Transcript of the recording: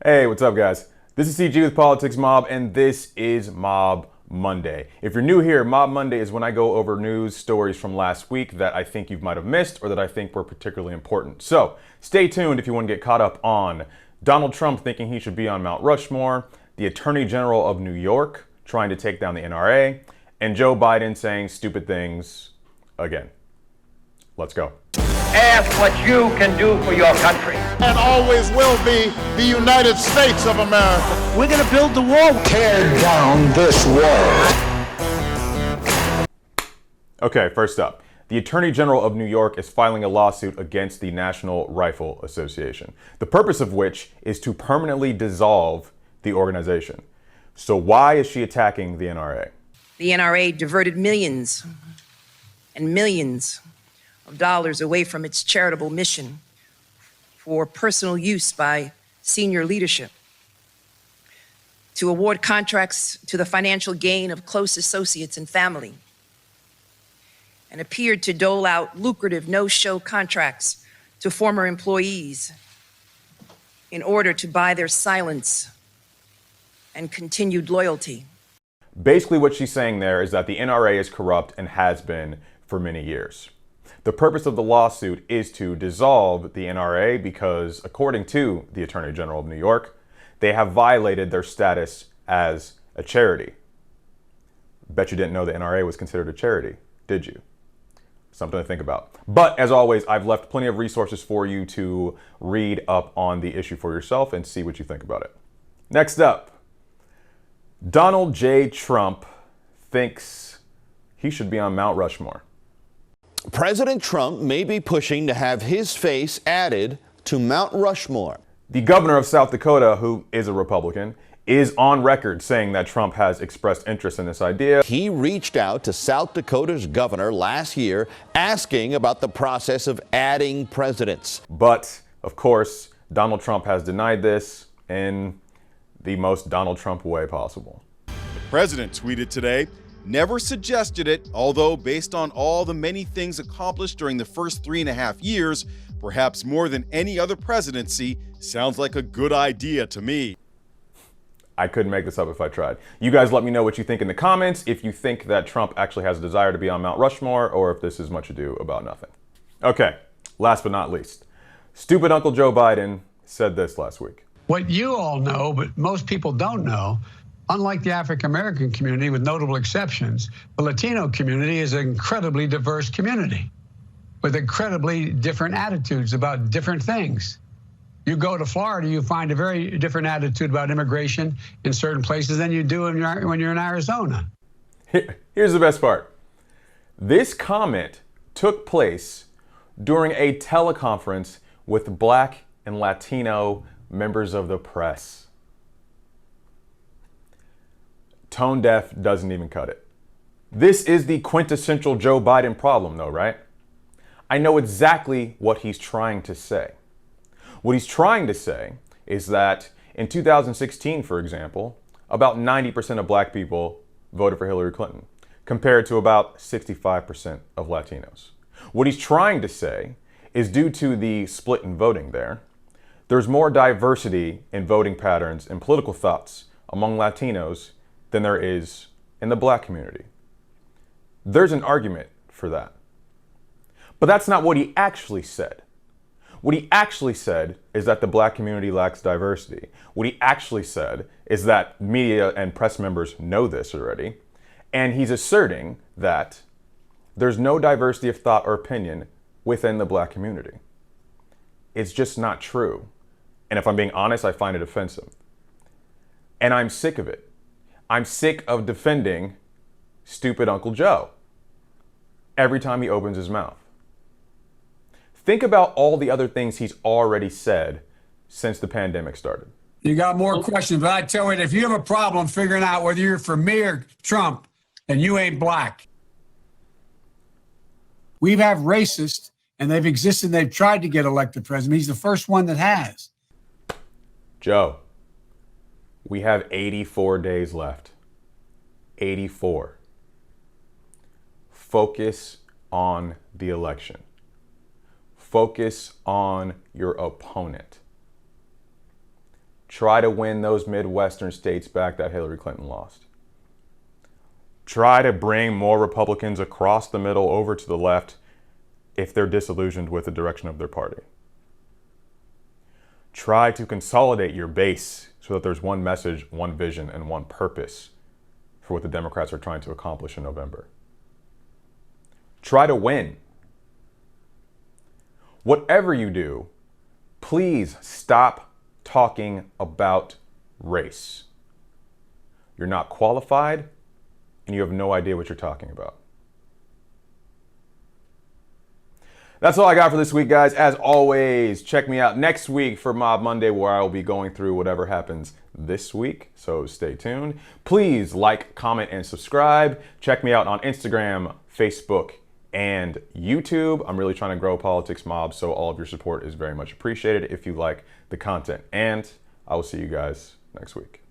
Hey, what's up, guys? This is CG with Politics Mob, and this is Mob Monday. If you're new here, Mob Monday is when I go over news stories from last week that I think you might have missed or that I think were particularly important. So stay tuned if you want to get caught up on Donald Trump thinking he should be on Mount Rushmore, the Attorney General of New York trying to take down the NRA, and Joe Biden saying stupid things again. Let's go. Ask what you can do for your country. And always will be the United States of America. We're going to build the wall. Tear down this wall. Okay, first up. The Attorney General of New York is filing a lawsuit against the National Rifle Association, the purpose of which is to permanently dissolve the organization. So why is she attacking the NRA? The NRA diverted millions and millions of dollars away from its charitable mission for personal use by senior leadership, to award contracts to the financial gain of close associates and family, and appeared to dole out lucrative no-show contracts to former employees in order to buy their silence and continued loyalty. Basically what she's saying there is that the NRA is corrupt and has been for many years. The purpose of the lawsuit is to dissolve the NRA because, according to the Attorney General of New York, they have violated their status as a charity. Bet you didn't know the NRA was considered a charity, did you? Something to think about. But as always, I've left plenty of resources for you to read up on the issue for yourself and see what you think about it. Next up, Donald J. Trump thinks he should be on Mount Rushmore. President Trump may be pushing to have his face added to Mount Rushmore. The governor of South Dakota, who is a Republican, is on record saying that Trump has expressed interest in this idea. He reached out to South Dakota's governor last year asking about the process of adding presidents. But, of course, Donald Trump has denied this in the most Donald Trump way possible. The president tweeted today, "Never suggested it, although based on all the many things accomplished during the first 3.5 years, perhaps more than any other presidency, sounds like a good idea to me." I couldn't make this up if I tried. You guys let me know what you think in the comments, if you think that Trump actually has a desire to be on Mount Rushmore, or if this is much ado about nothing. Okay, last but not least. Stupid Uncle Joe Biden said this last week. What you all know, but most people don't know, unlike the African-American community, with notable exceptions, the Latino community is an incredibly diverse community with incredibly different attitudes about different things. You go to Florida, you find a very different attitude about immigration in certain places than you do when you're in Arizona. Here's the best part. This comment took place during a teleconference with Black and Latino members of the press. Tone deaf doesn't even cut it. This is the quintessential Joe Biden problem, though, right? I know exactly what he's trying to say. What he's trying to say is that in 2016, for example, about 90% of black people voted for Hillary Clinton, compared to about 65% of Latinos. What he's trying to say is due to the split in voting there's more diversity in voting patterns and political thoughts among Latinos than there is in the black community. There's an argument for that. But that's not what he actually said. What he actually said is that the black community lacks diversity. What he actually said is that media and press members know this already. And he's asserting that there's no diversity of thought or opinion within the black community. It's just not true. And if I'm being honest, I find it offensive. And I'm sick of it. I'm sick of defending stupid Uncle Joe every time he opens his mouth. Think about all the other things he's already said since the pandemic started. You got more questions, but I tell you, if you have a problem figuring out whether you're for me or Trump, then you ain't black. We have racists, and they've existed, they've tried to get elected president. He's the first one that has. Joe, we have 84 days left. 84. Focus on the election. Focus on your opponent. try to win those Midwestern states back that Hillary Clinton lost. Try to bring more Republicans across the middle over to the left if they're disillusioned with the direction of their party. Try to consolidate your base so that there's one message, one vision, and one purpose for what the Democrats are trying to accomplish in November. Try to win. Whatever you do, please stop talking about race. You're not qualified, and you have no idea what you're talking about. That's all I got for this week, guys. As always, check me out next week for Mob Monday, where I will be going through whatever happens this week, so stay tuned. Please like, comment, and subscribe. Check me out on Instagram, Facebook, and YouTube. I'm really trying to grow Politics Mob, so all of your support is very much appreciated if you like the content. And I will see you guys next week.